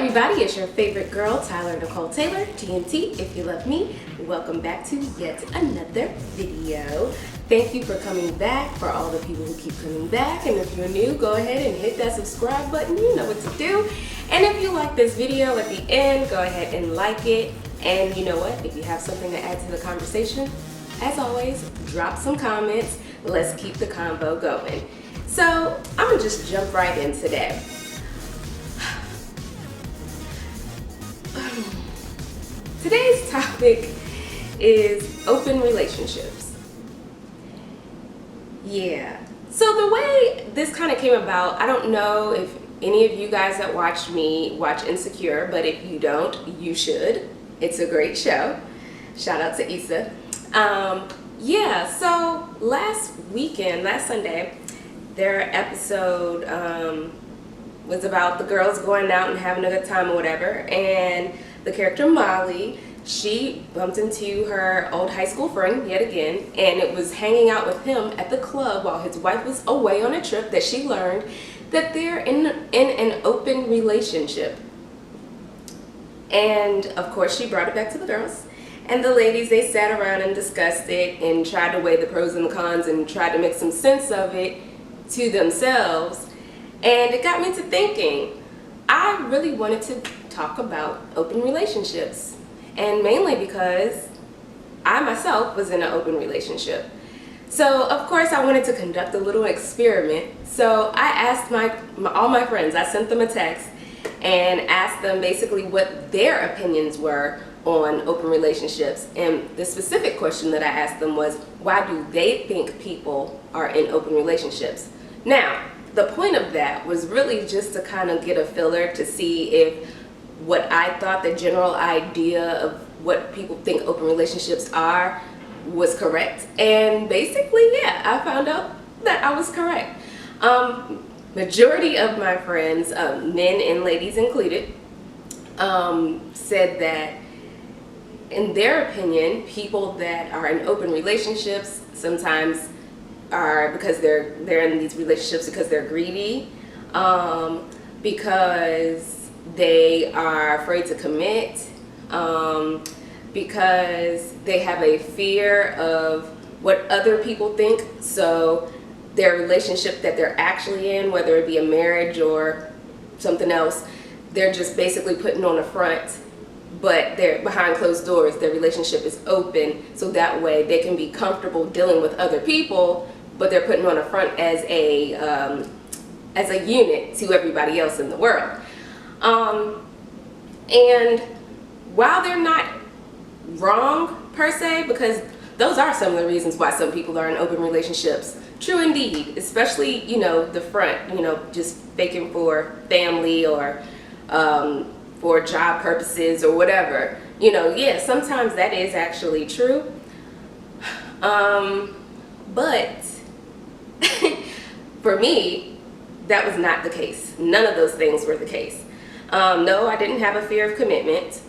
everybody, it's your favorite girl, Tyler Nicole Taylor, TNT, if you love me. Welcome back to yet another video. Thank you for coming back, for all the people who keep coming back. And if you're new, go ahead and hit that subscribe button, you know what to do. And if you like this video at the end, go ahead and like it. And you know what, if you have something to add to the conversation, as always, drop some comments. Let's keep the convo going. So I'm gonna just jump right in today. Today's topic is open relationships. Yeah. So the way this kind of came about, I don't know if any of you guys that watch me watch Insecure, but if you don't, you should. It's a great show. Shout out to Issa. Yeah, so last Sunday, their episode was about the girls going out and having a good time or whatever, and the character Molly, she bumped into her old high school friend yet again, and it was hanging out with him at the club while his wife was away on a trip that she learned that they're in an open relationship. And of course she brought it back to the girls, and the ladies, they sat around and discussed it and tried to weigh the pros and the cons and tried to make some sense of it to themselves. And it got me to thinking, I really wanted to talk about open relationships, and mainly because I myself was in an open relationship. So of course I wanted to conduct a little experiment. So I asked all my friends, I sent them a text and asked them basically what their opinions were on open relationships. And the specific question that I asked them was, why do they think people are in open relationships? Now, the point of that was really just to kind of get a filler to see if what I thought the general idea of what people think open relationships are was correct. And basically, yeah, I found out that I was correct. Majority of my friends, men and ladies included, said that in their opinion, people that are in open relationships sometimes are because they're in these relationships because they're greedy, because they are afraid to commit, because they have a fear of what other people think. So their relationship that they're actually in, whether it be a marriage or something else, they're just basically putting on a front, but they're behind closed doors. Their relationship is open, so that way they can be comfortable dealing with other people, but they're putting on a front as a unit to everybody else in the world. And while they're not wrong per se, because those are some of the reasons why some people are in open relationships, true indeed, especially, you know, the front, you know, just faking for family or for job purposes or whatever, you know, yeah, sometimes that is actually true. But for me, that was not the case. None of those things were the case. No, I didn't have a fear of commitment.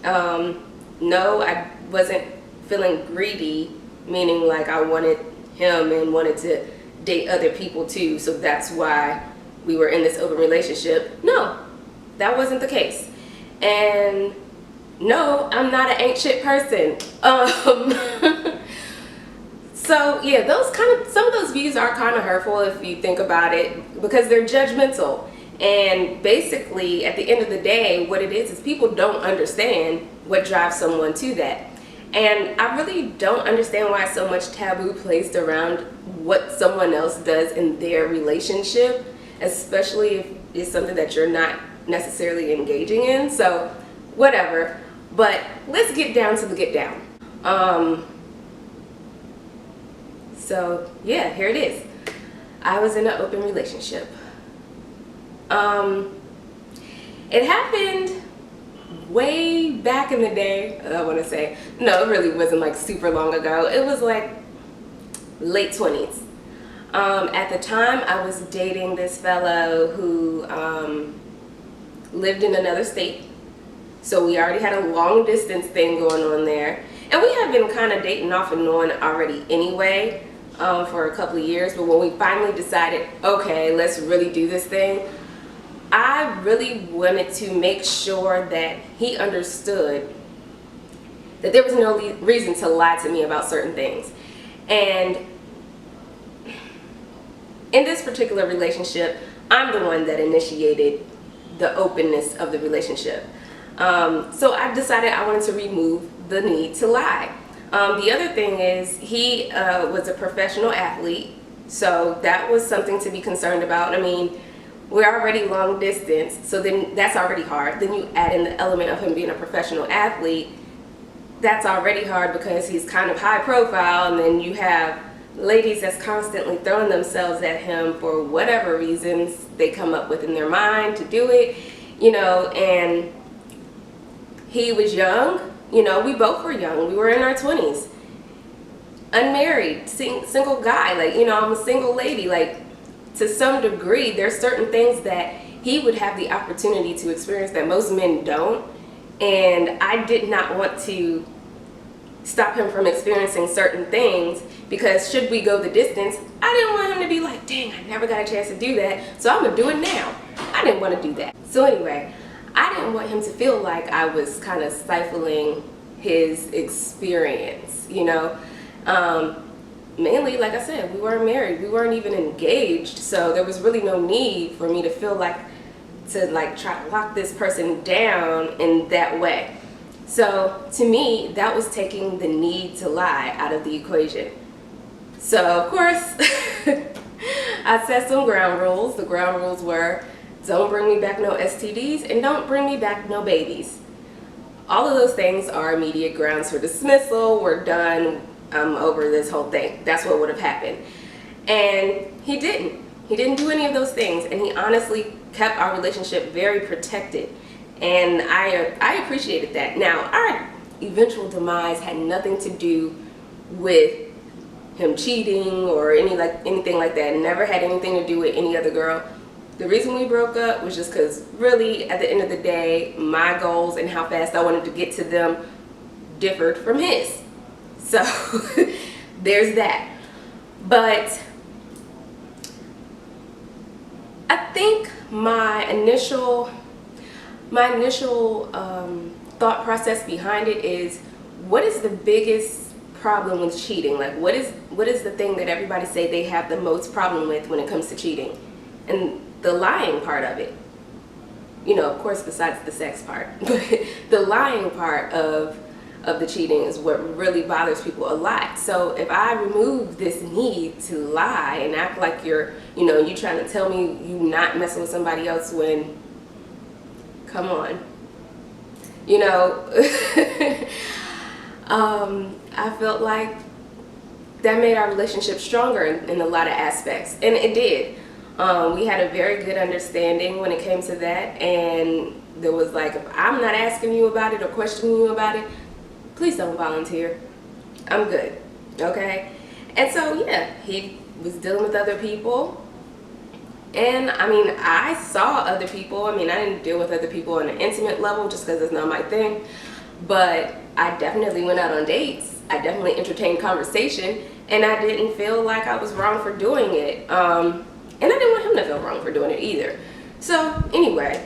No, I wasn't feeling greedy, meaning like I wanted him and wanted to date other people too, so that's why we were in this open relationship. No, that wasn't the case. And no, I'm not an ain't shit person. So yeah, some of those views are kind of hurtful if you think about it, because they're judgmental. And basically, at the end of the day, what it is people don't understand what drives someone to that. And I really don't understand why so much taboo placed around what someone else does in their relationship, especially if it's something that you're not necessarily engaging in. So whatever, but let's get down to the get down. So yeah, here it is. I was in an open relationship. It happened way back in the day, I want to say. No, it really wasn't like super long ago. It was like late 20s. At the time, I was dating this fellow who lived in another state. So we already had a long distance thing going on there. And we had been kind of dating off and on already anyway for a couple of years. But when we finally decided, okay, let's really do this thing, I really wanted to make sure that he understood that there was no reason to lie to me about certain things. And in this particular relationship, I'm the one that initiated the openness of the relationship. So I decided I wanted to remove the need to lie. The other thing is he was a professional athlete, so that was something to be concerned about. I mean, we're already long distance, so then that's already hard. Then you add in the element of him being a professional athlete. That's already hard because he's kind of high profile, and then you have ladies that's constantly throwing themselves at him for whatever reasons they come up with in their mind to do it, and he was young, we both were young, we were in our 20s, unmarried, single guy, I'm a single lady, to some degree there's certain things that he would have the opportunity to experience that most men don't, and I did not want to stop him from experiencing certain things, because should we go the distance, I didn't want him to be like, dang, I never got a chance to do that, so I'm gonna do it now. I didn't want to do that. So anyway, I didn't want him to feel like I was kind of stifling his experience, mainly, like I said, we weren't married, we weren't even engaged, so there was really no need for me to feel like to try to lock this person down in that way. So to me, that was taking the need to lie out of the equation. So of course, I set some ground rules. The ground rules were, don't bring me back no STDs and don't bring me back no babies. All of those things are immediate grounds for dismissal. We're done. I'm over this whole thing. That's what would have happened. And he didn't. He didn't do any of those things, and he honestly kept our relationship very protected. And I appreciated that. Now, our eventual demise had nothing to do with him cheating or anything like that. It never had anything to do with any other girl. The reason we broke up was just because really, at the end of the day, my goals and how fast I wanted to get to them differed from his. So there's that. But I think my initial thought process behind it is, what is the biggest problem with cheating? What is the thing that everybody say they have the most problem with when it comes to cheating? And the lying part of it, of course, besides the sex part, but the lying part of the cheating is what really bothers people a lot. So if I remove this need to lie and act like you're trying to tell me you not messing with somebody else when, come on, I felt like that made our relationship stronger in a lot of aspects, and it did. We had a very good understanding when it came to that, and there was if I'm not asking you about it or questioning you about it, please don't volunteer. I'm good, okay? And so yeah, he was dealing with other people, and I saw other people. I didn't deal with other people on an intimate level just because it's not my thing, but I definitely went out on dates. I definitely entertained conversation, and I didn't feel like I was wrong for doing it. And I didn't want him to feel wrong for doing it either. So anyway,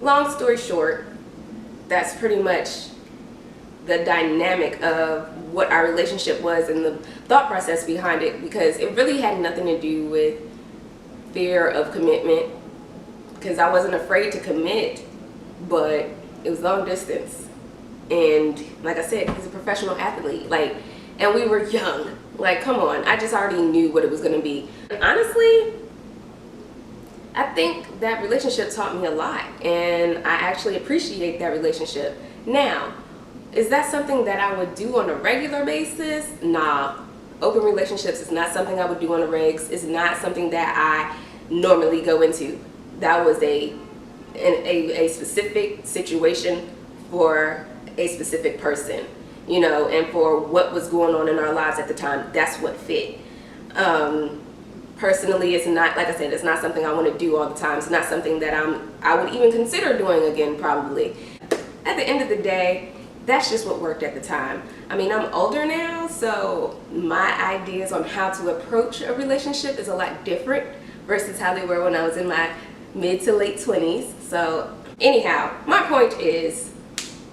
long story short, that's pretty much the dynamic of what our relationship was and the thought process behind it, because it really had nothing to do with fear of commitment, because I wasn't afraid to commit, but it was long distance. And like I said, he's a professional athlete, and we were young. Come on, I just already knew what it was gonna be. Honestly, I think that relationship taught me a lot, and I actually appreciate that relationship. Now, is that something that I would do on a regular basis? Nah. Open relationships is not something I would do on a regs. It's not something that I normally go into. That was a specific situation for a specific person, and for what was going on in our lives at the time. That's what fit. Personally, it's not, like I said, it's not something I want to do all the time. It's not something that I would even consider doing again, probably. At the end of the day, that's just what worked at the time. I'm older now, so my ideas on how to approach a relationship is a lot different versus how they were when I was in my mid to late 20s. So anyhow, my point is,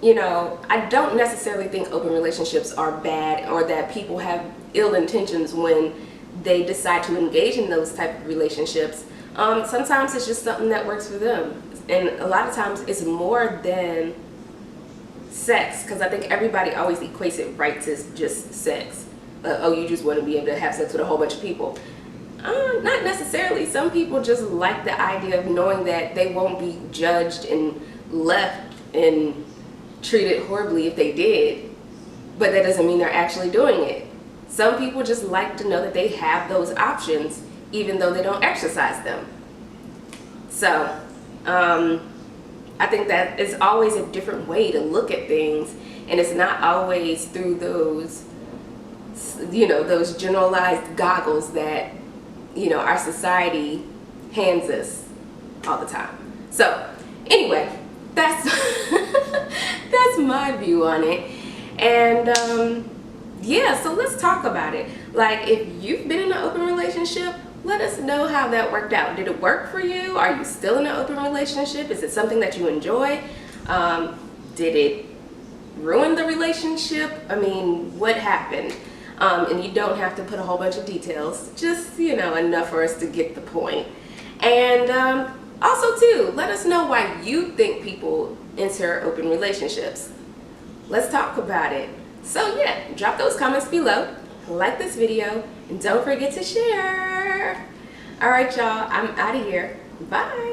you know, I don't necessarily think open relationships are bad or that people have ill intentions when they decide to engage in those type of relationships. Sometimes it's just something that works for them, and a lot of times it's more than sex, because I think everybody always equates it right to just sex. Oh, you just want to be able to have sex with a whole bunch of people. Not necessarily. Some people just like the idea of knowing that they won't be judged and left and treated horribly if they did, but that doesn't mean they're actually doing it. Some people just like to know that they have those options even though they don't exercise them. So I think that it's always a different way to look at things, and it's not always through those, you know, those generalized goggles that, you know, our society hands us all the time. So anyway, that's that's my view on it. And yeah, so let's talk about it. Like, if you've been in an open relationship, let us know how that worked out. Did it work for you? Are you still in an open relationship? Is it something that you enjoy? Did it ruin the relationship? I mean, what happened? And you don't have to put a whole bunch of details, just, you know, enough for us to get the point. And also too, let us know why you think people enter open relationships. Let's talk about it. So yeah, drop those comments below, like this video, and don't forget to share. All right, y'all, I'm out of here. Bye.